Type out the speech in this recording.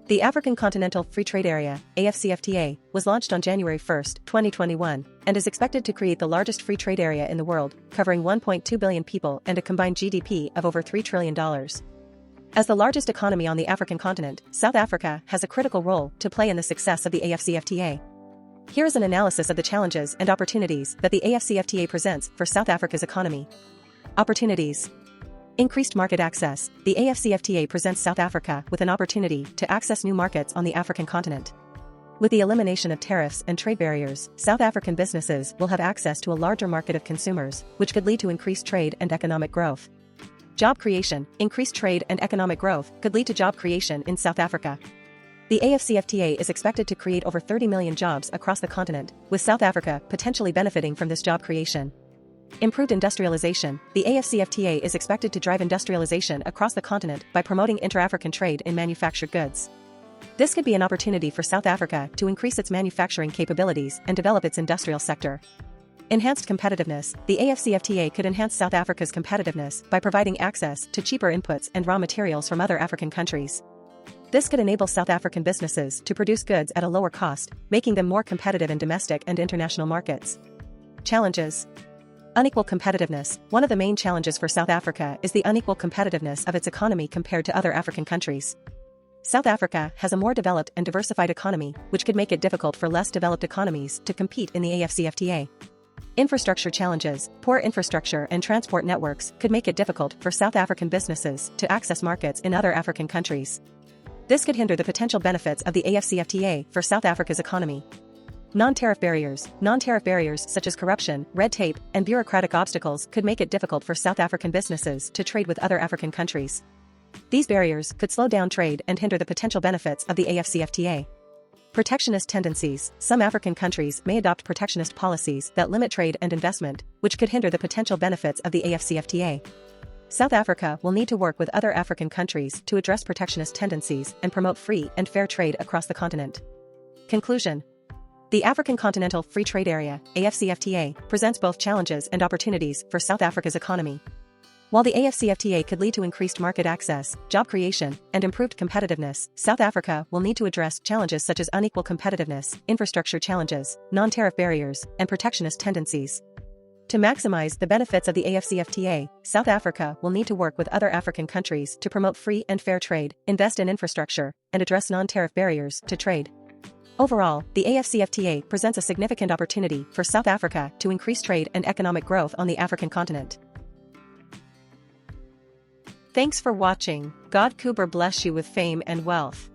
The African Continental Free Trade Area, AfCFTA, was launched on January 1, 2021, and is expected to create the largest free trade area in the world, covering 1.2 billion people and a combined GDP of over $3 trillion. As the largest economy on the African continent, South Africa has a critical role to play in the success of the AfCFTA. Here is an analysis of the challenges and opportunities that the AfCFTA presents for South Africa's economy. Opportunities. Increased market access. The AfCFTA presents South Africa with an opportunity to access new markets on the African continent. With the elimination of tariffs and trade barriers, South African businesses will have access to a larger market of consumers, which could lead to increased trade and economic growth. Job creation. Increased trade and economic growth could lead to job creation in South Africa. The AfCFTA is expected to create over 30 million jobs across the continent, with South Africa potentially benefiting from this job creation. Improved industrialization. The AfCFTA is expected to drive industrialization across the continent by promoting intra-African trade in manufactured goods. This could be an opportunity for South Africa to increase its manufacturing capabilities and develop its industrial sector. Enhanced competitiveness. The AfCFTA could enhance South Africa's competitiveness by providing access to cheaper inputs and raw materials from other African countries. This could enable South African businesses to produce goods at a lower cost, making them more competitive in domestic and international markets. Challenges. Unequal competitiveness. One of the main challenges for South Africa is the unequal competitiveness of its economy compared to other African countries. South Africa has a more developed and diversified economy, which could make it difficult for less developed economies to compete in the AfCFTA. Infrastructure challenges. Poor infrastructure and transport networks could make it difficult for South African businesses to access markets in other African countries. This could hinder the potential benefits of the AfCFTA for South Africa's economy. Non-tariff barriers. Non-tariff barriers such as corruption, red tape, and bureaucratic obstacles could make it difficult for South African businesses to trade with other African countries. These barriers could slow down trade and hinder the potential benefits of the AfCFTA. Protectionist tendencies. Some African countries may adopt protectionist policies that limit trade and investment, which could hinder the potential benefits of the AfCFTA. South Africa will need to work with other African countries to address protectionist tendencies and promote free and fair trade across the continent. Conclusion. The African Continental Free Trade Area, AfCFTA, presents both challenges and opportunities for South Africa's economy. While the AfCFTA could lead to increased market access, job creation, and improved competitiveness, South Africa will need to address challenges such as unequal competitiveness, infrastructure challenges, non-tariff barriers, and protectionist tendencies. To maximize the benefits of the AfCFTA, South Africa will need to work with other African countries to promote free and fair trade, invest in infrastructure, and address non-tariff barriers to trade. Overall, the AfCFTA presents a significant opportunity for South Africa to increase trade and economic growth on the African continent. Thanks for watching. God Kuber bless you with fame and wealth.